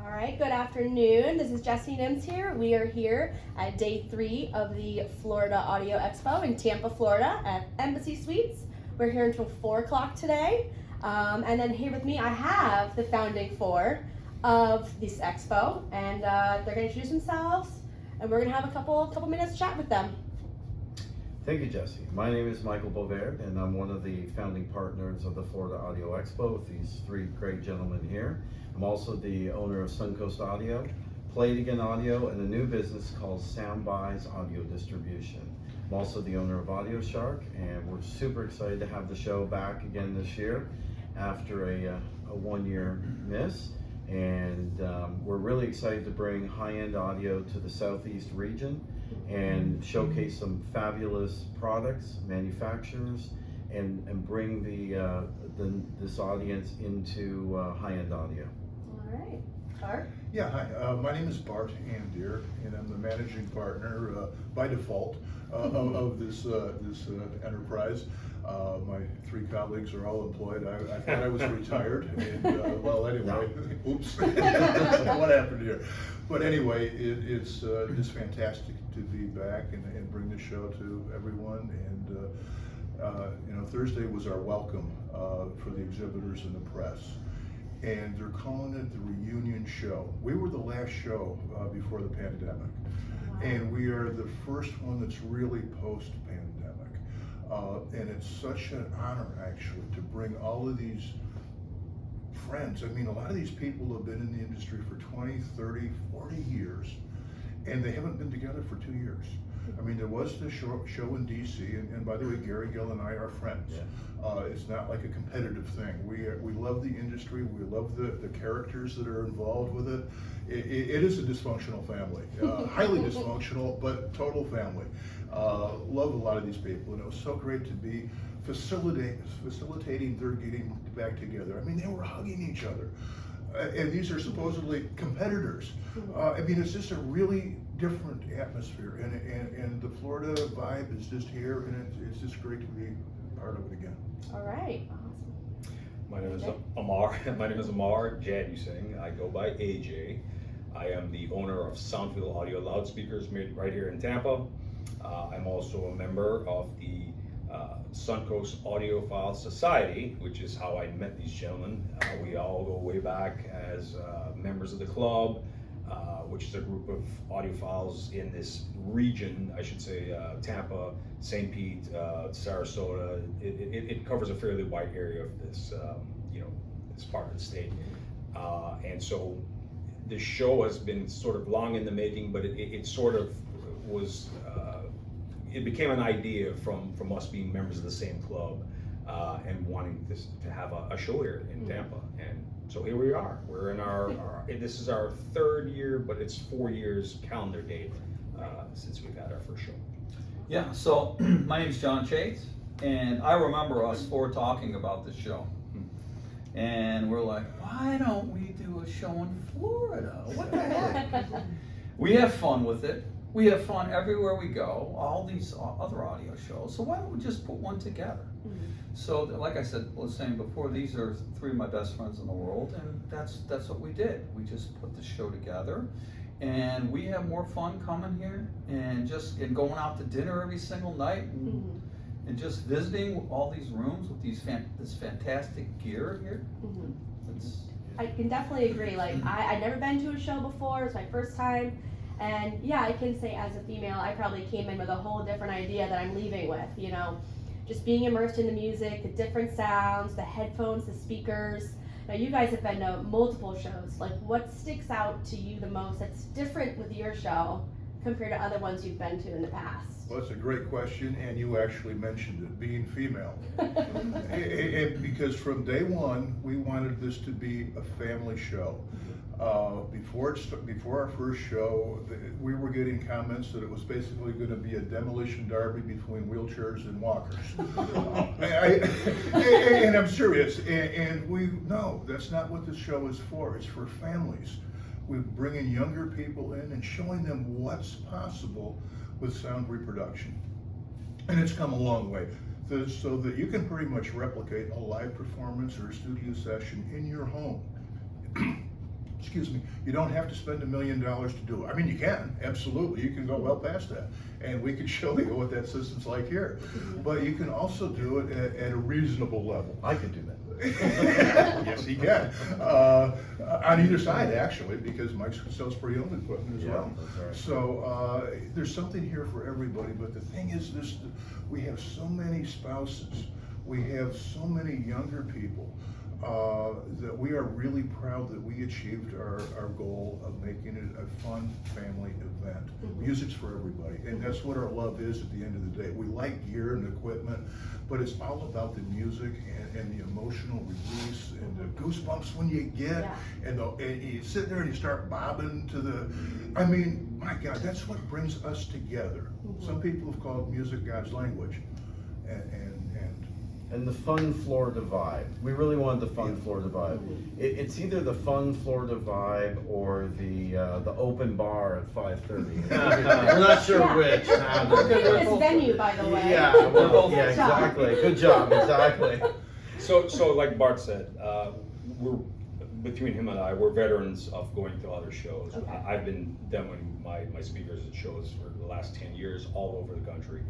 All right, good afternoon. This is Jessie Nims here. We are here at day 3 of the Florida Audio Expo in Tampa, Florida at Embassy Suites. We're here until 4 o'clock today. And then here with me, I have the founding four of this expo, and they're going to introduce themselves, and we're going to have a couple minutes chat with them. Thank you, Jesse. My name is Michael Bovaert, and I'm one of the founding partners of the Florida Audio Expo with these three great gentlemen here. I'm also the owner of Suncoast Audio, Play It Again Audio, and a new business called Soundbuys Audio Distribution. I'm also the owner of Audio Shark, and we're super excited to have the show back again this year after a 1-year miss. And we're really excited to bring high-end audio to the Southeast region and showcase some fabulous products, manufacturers, and bring this audience into high-end audio. All right, Bart? Yeah, hi. My name is Bart Andier, and I'm the managing partner by default of this enterprise. My 3 colleagues are all employed. I thought I was retired, and well, anyway, oops, what happened here? But anyway, it's just fantastic to be back and bring the show to everyone. And Thursday was our welcome for the exhibitors and the press. And they're calling it the reunion show. We were the last show before the pandemic. Wow. And we are the first one that's really post-pandemic. And it's such an honor, actually, to bring all of these friends. I mean, a lot of these people have been in the industry for 20, 30, 40 years, and they haven't been together for 2 years. I mean, there was the show in DC, and by the way, Gary Gill and I are friends. Yeah. It's not like a competitive thing. We love the industry. We love the characters that are involved with it. It is a dysfunctional family, highly dysfunctional, but total family. Love a lot of these people, and it was so great to be facilitating their getting back together. I mean, they were hugging each other. And these are supposedly competitors. I mean, it's just a really different atmosphere, and the Florida vibe is just here, and it's just great to be part of it again. All right, awesome. My name is Amar. My name is Amar Jadusing. I go by AJ. I am the owner of Soundfield Audio Loudspeakers made right here in Tampa. I'm also a member of the Suncoast Audiophile Society, which is how I met these gentlemen. We all go way back as members of the club, which is a group of audiophiles in this region, I should say, Tampa, St. Pete, Sarasota. It covers a fairly wide area of this, this part of the state. And so the show has been sort of long in the making, but it sort of was, it became an idea from us being members of the same club and wanting this to have a show here in Tampa. And so here we are. We're in this is our 3rd year, but it's 4 years calendar date since we've had our first show. Yeah, so my name's John Chase, and I remember us 4 talking about this show. And we're like, why don't we do a show in Florida? What the heck? We have fun with it. We have fun everywhere we go, all these other audio shows. So why don't we just put one together? So, like I said, was saying before, these are 3 of my best friends in the world, and that's what we did. We just put the show together, and we have more fun coming here and going out to dinner every single night, and just visiting all these rooms with this fantastic gear here. I can definitely agree. Like, I'd never been to a show before. It's my first time. And yeah, I can say as a female, I probably came in with a whole different idea that I'm leaving with, just being immersed in the music, the different sounds, the headphones, the speakers. Now, you guys have been to multiple shows. Like, what sticks out to you the most that's different with your show compared to other ones you've been to in the past? Well, that's a great question, and you actually mentioned it, being female. Because from day one, we wanted this to be a family show. Before our first show, we were getting comments that it was basically going to be a demolition derby between wheelchairs and walkers. And I'm serious. And no, that's not what this show is for. It's for families. We're bringing younger people in and showing them what's possible with sound reproduction. And it's come a long way. So that you can pretty much replicate a live performance or a studio session in your home. excuse me, you don't have to spend $1 million to do it. I mean, you can, absolutely, you can go well past that. And we can show you what that system's like here. But you can also do it at a reasonable level. I could do that. Yes, he can. On either side, actually, because Mike sells pre-owned equipment as Yeah, well. that's right. So there's something here for everybody, but the thing is this, we have so many spouses, we have so many younger people, that we are really proud that we achieved our goal of making it a fun family event. Music's for everybody, and that's what our love is at the end of the day. We like gear and equipment, but it's all about the music and the emotional release and the goosebumps when you get, and you sit there and you start bobbing to the, I mean, my God, that's what brings us together. Some people have called music God's language, And the fun Florida vibe. We really wanted the fun Florida vibe. It's either the fun Florida vibe or the open bar at 5:30. We're not sure which. Famous venue, by the way. Yeah, well, yeah, exactly. Good job, exactly. So like Bart said, we're, between him and I, we're veterans of going to other shows. Okay. I've been demoing my speakers at shows for the last 10 years all over the country.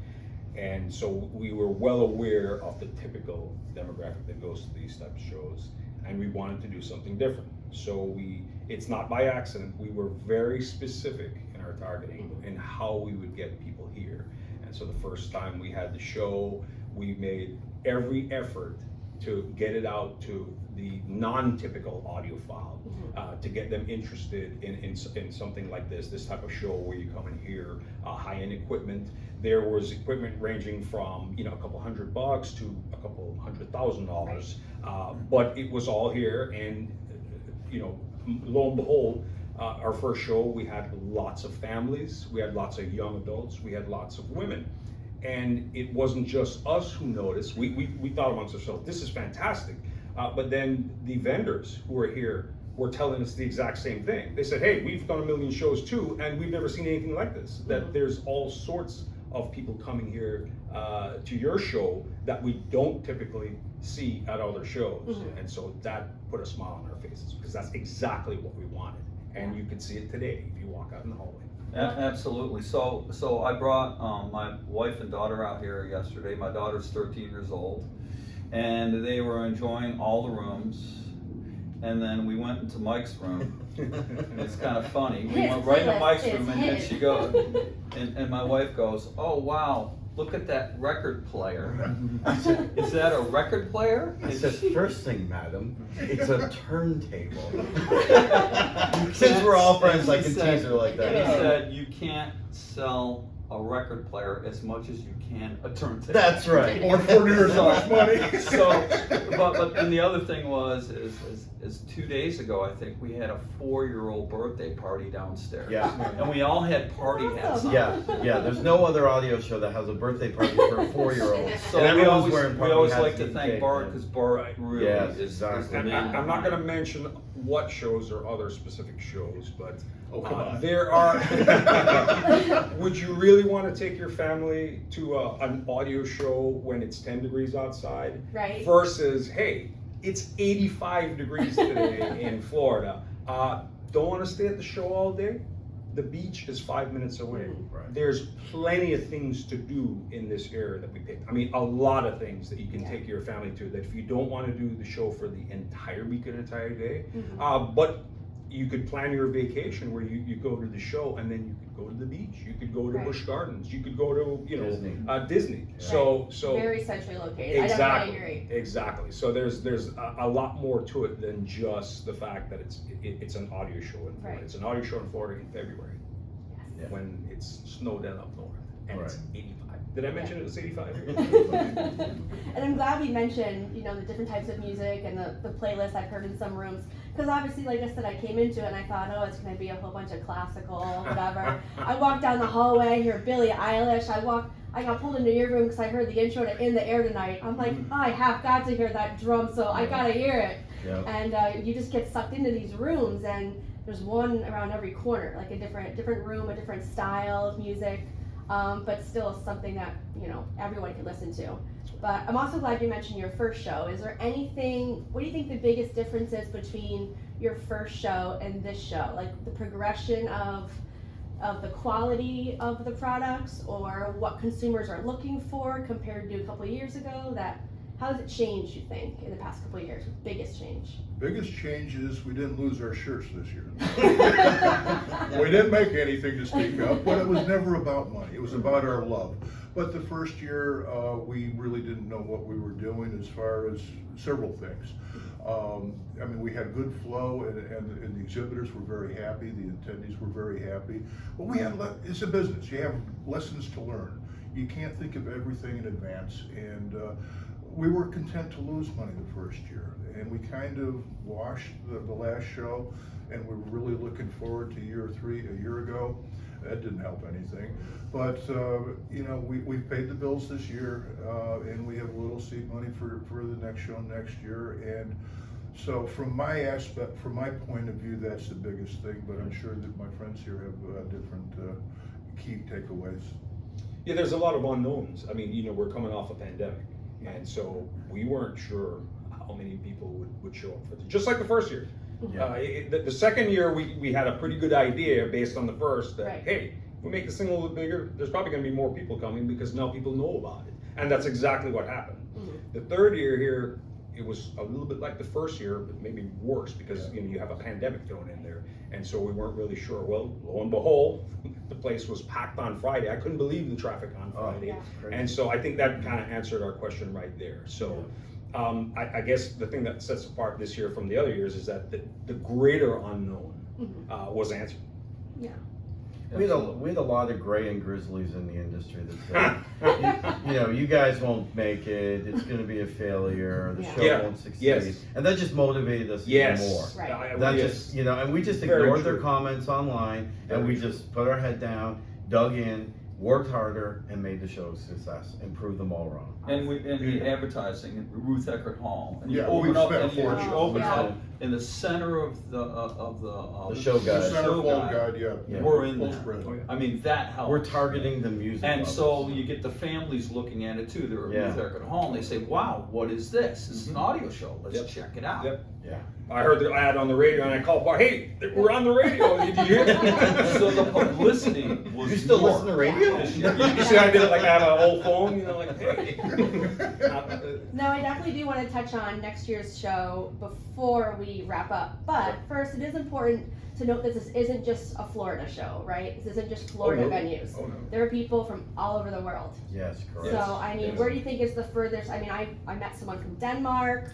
And so we were well aware of the typical demographic that goes to these types of shows, and we wanted to do something different. So it's not by accident, we were very specific in our targeting and how we would get people here. And so the first time we had the show, we made every effort to get it out to the non-typical audiophile, to get them interested in something like this type of show where you come and hear high-end equipment. There was equipment ranging from a couple $100 to a couple $100,000, but it was all here. And lo and behold, our first show, we had lots of families, we had lots of young adults, we had lots of women. And it wasn't just us who noticed. We thought amongst ourselves, this is fantastic. But then the vendors who were here were telling us the exact same thing. They said, hey, we've done 1 million shows too, and we've never seen anything like this. That there's all sorts of people coming here to your show that we don't typically see at other shows. And so that put a smile on our faces, because that's exactly what we wanted. And you can see it today if you walk out in the hallway. Absolutely. So I brought my wife and daughter out here yesterday. My daughter's 13 years old, and they were enjoying all the rooms. And then we went into Mike's room, and it's kind of funny. We went right into Mike's room, and then she goes, and my wife goes, "Oh wow, look at that record player." I said, "Is that a record player?" I said, first thing, madam, it's a turntable. Since we're all friends, I can tease her like He that. said, "You can't sell a record player as much as you can a turntable." That's right. or for near as much money. But then the other thing is 2 days ago, I think, we had a 4-year-old birthday party downstairs. Yeah. And we all had party hats on. Yeah, there's no other audio show that has a birthday party for a 4-year-old. So And we everyone's always, wearing we always party like hats to and thank cake, Bart, man. because Bart really Yes, is exactly. the And man. I'm not going to mention what shows or other specific shows, but Oh, come on. there are. Would you really want to take your family to an audio show when it's 10 degrees outside? Right. Versus, hey, it's 85 degrees today in Florida. Don't want to stay at the show all day? The beach is 5 minutes away. Right. There's plenty of things to do in this area that we picked. I mean, a lot of things that you can take your family to, that if you don't want to do the show for the entire week and entire day, but you could plan your vacation where you go to the show and then you could go to the beach, you could go to Busch Gardens, you could go to Disney. So very centrally located. exactly, I definitely agree. exactly. So there's a lot more to it than just the fact that it's an audio show in Florida. Right. It's an audio show in Florida in February Yes. when it's snowed in up north and it's Right. 85. Did I mention it was 85? And I'm glad we mentioned, the different types of music and the playlist I've heard in some rooms. Because obviously, like I said, I came into it and I thought, oh, it's going to be a whole bunch of classical, whatever. I walked down the hallway, hear Billie Eilish. I got pulled into your room because I heard the intro to In the Air Tonight. I'm like, oh, I have got to hear that drum, so I got to hear it. Yeah. And you just get sucked into these rooms, and there's one around every corner, like a different room, a different style of music. But still something that everyone can listen to. But I'm also glad you mentioned your first show. Is there anything? What do you think the biggest difference is between your first show and this show? Like the progression of the quality of the products, or what consumers are looking for compared to a couple of years ago? How has it changed, you think, in the past couple of years? Biggest change? Biggest change is we didn't lose our shirts this year. We didn't make anything to speak of, but it was never about money. It was about our love. But the first year, we really didn't know what we were doing as far as several things. I mean, we had good flow, and the exhibitors were very happy. The attendees were very happy. But it's a business. You have lessons to learn. You can't think of everything in advance. And we were content to lose money the first year. And we kind of washed the last show, and we were really looking forward to year 3 a year ago. That didn't help anything. But, you know, we've paid the bills this year, and we have a little seed money for the next show next year. And so from my point of view, that's the biggest thing, but I'm sure that my friends here have different key takeaways. Yeah, there's a lot of unknowns. I mean, you know, we're coming off a pandemic, and so we weren't sure how many people would show up for this. Just like the first year. Yeah. The second year, we had a pretty good idea based on the first that, Right. hey, if we make this thing a little bit bigger, there's probably going to be more people coming because now people know about it. And that's exactly what happened. The third year here, it was a little bit like the first year, but maybe worse because you know, you have a pandemic thrown in there. And so we weren't really sure. Well, lo and behold, the place was packed on Friday. I couldn't believe the traffic on Friday. yeah. Crazy. And so I think that kind of answered our question right there. So. I guess the thing that sets apart this year from the other years is that the greater unknown was answered. Yeah. We had a lot of gray and grizzlies in the industry that said, you know, you guys won't make it. It's going to be a failure. The Yeah. show Yeah. won't succeed. Yes. And that just motivated us Yes. even more. Right. That Yes. just, you know, and we just Very ignored their true. comments online, and Very we just put our head down, dug in, worked harder, and made the show a success, and proved them all wrong. And the advertising, Ruth Eckerd Hall. And you Yeah, open we've up, spent and a you fortune. open Yeah. up in the center of the show The guide. centerfold guide, yeah. Yeah. We're in Full there. spread. I mean, that helps. We're targeting the music And lovers. so you get the families looking at it too. They're Yeah. at Ruth Eckerd Hall, and they say, "Wow, what is this? It's an audio show. Let's Yep. check it out." Yep. Yeah. I heard the ad on the radio and I called Bart, hey, we're on the radio. Did you hear that? So the publicity was You still more listen to radio? this year. You see, I did it like I have an old phone, you know, like, hey. No, I definitely do want to touch on next year's show before we wrap up. But first, it is important to note that this isn't just a Florida show, right? This isn't just Florida Oh, no. venues. Oh, no. There are people from all over the world. Yes, correct. So, I mean, Yes. where do you think is the furthest? I mean, I met someone from Denmark.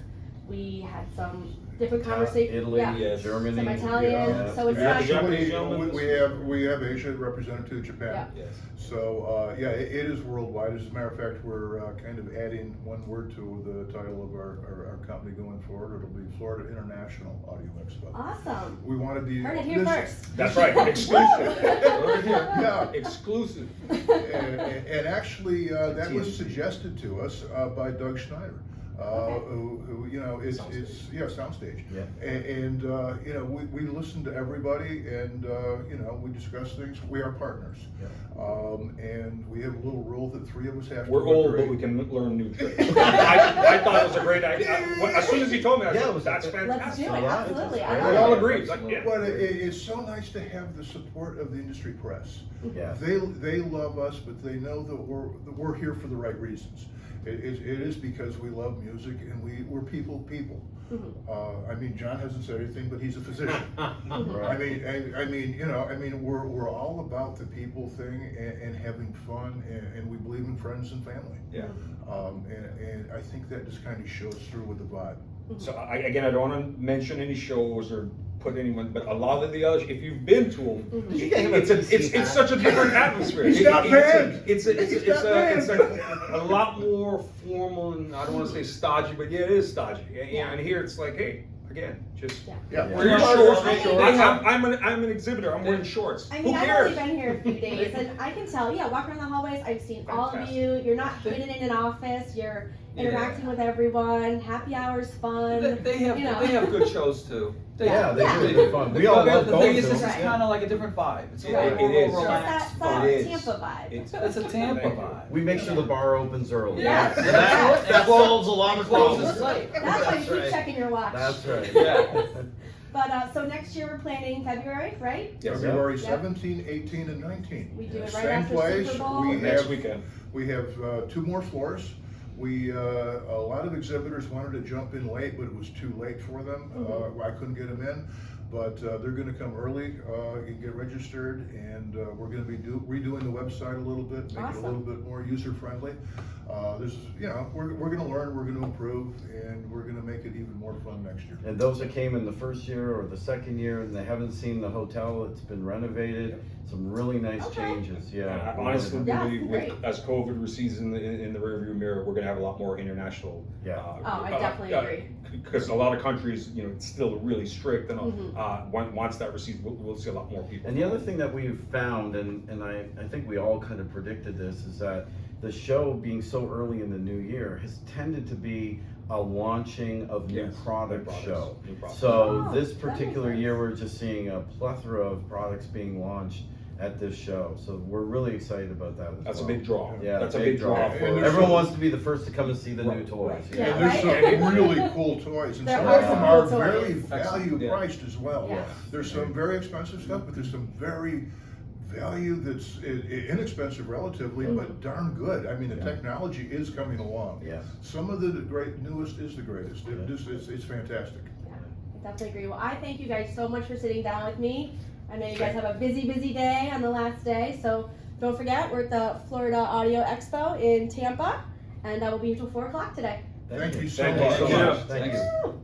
We had some different conversations. Italy, Yeah. Yes. Germany. Some Italian, yeah. so it's Yeah, not. the Japanese gentlemen. We have Asia represented to Japan. Yeah. Yes. So, yeah, it is worldwide. As a matter of fact, we're kind of adding one word to the title of our company going forward. It'll be Florida International Audio Expo. Awesome. We want to be. Heard it here first. That's right, exclusive. Right here. Yeah. Exclusive. And actually, that was suggested to us by Doug Schneider. Who you know is soundstage. Yeah. And you know we listen to everybody, and you know we discuss things. We are partners. Yeah. And we have a little rule that 3 of us have to We're old, agree. but we can learn new tricks. I thought it was a great idea. As soon as he told me, I Yeah, it said, was- that's Let's fantastic. do it. Yeah, Absolutely. it's I great. love We all it. agree. Like, yeah. But it's so nice to have the support of the industry press. Yeah. They love us, but they know that we're here for the right reasons. It is because we love music and we're people. I mean, John hasn't said anything, but he's a physician. Right. I mean, we're all about the people thing and having fun, and we believe in friends and family. Yeah. And I think that just kind of shows through with the vibe. So I don't want to mention any shows or put anyone, but a lot of the others, if you've been to them, Did you get him a PC it's hat? such a different atmosphere. He's got banned. It's a lot more formal, and I don't want to say stodgy, but yeah, it is stodgy. Yeah. And here it's like, hey, again, just Yeah. Yeah. Yeah. wear your I shorts. think- I'm an exhibitor. I'm wearing shorts. I Who mean, I've only cares? been here a few days, and I can tell, yeah, walking around the hallways, I've seen all of Fantastic. you. You're not hidden in an office. You're Yeah. interacting with everyone. Happy hour's fun. They have you know. they have good shows too. Yeah, they Yeah. do. They're fun. We all But love the going thing to is, this them. is Right. kind of like a different vibe. It's a It little is. more It's relaxed that vibe. It is. Tampa vibe. It's a Tampa Thank you. vibe. We make sure the bar opens early. Yeah. So that solves a lot of Closes problems. late. That's why you keep right. checking your watch. That's right. Yeah. But so next year we're planning February, right? Yes. February Yep. 17, 18, and 19. We do it right Same after place. Super Bowl. We Next have, weekend. we have 2 more floors. A lot of exhibitors wanted to jump in late, but it was too late for them. I couldn't get them in, but they're gonna come early, and get registered, and we're gonna be redoing the website a little bit, make it a Awesome. little bit more user-friendly. We're gonna learn, we're gonna improve, and we're gonna make it even more fun next year. And those that came in the first year or the second year and they haven't seen the hotel, it's been renovated, some really nice Okay. changes, yeah. I honestly Yeah, believe great. as COVID recedes in the rearview mirror, we're gonna have a lot more international. Yeah. Oh, I definitely agree. Because a lot of countries, it's still really strict, and Mhm. once that recedes, we'll see a lot more people. And the other thing that we've found, and I think we all kind of predicted this, is that the show being so early in the new year has tended to be a launching of new Yes, product new products, show. new products. So Oh, this that makes particular sense. year, we're just seeing a plethora of products being launched at this show. So we're really excited about that as That's a well. big draw. Yeah, That's a big draw And for there's Everyone some- wants to be the first to come and see the new Right, toys. right. Yeah, And there's right? some really cool toys, and There some are of them some are cool very toys. value Yeah. priced as well. Yeah. There's some very expensive stuff, but there's some very value that's inexpensive relatively, but darn good. I mean, the Yeah. technology is coming along. Yes. Some of the newest is the greatest. Yeah. It's fantastic. Yeah, I definitely agree. Well, I thank you guys so much for sitting down with me. I know you guys have a busy, busy day on the last day, so don't forget, we're at the Florida Audio Expo in Tampa, and I will be until 4 o'clock today. Thank you so Thank you much. so Yeah, much. thank Thanks. you. Woo!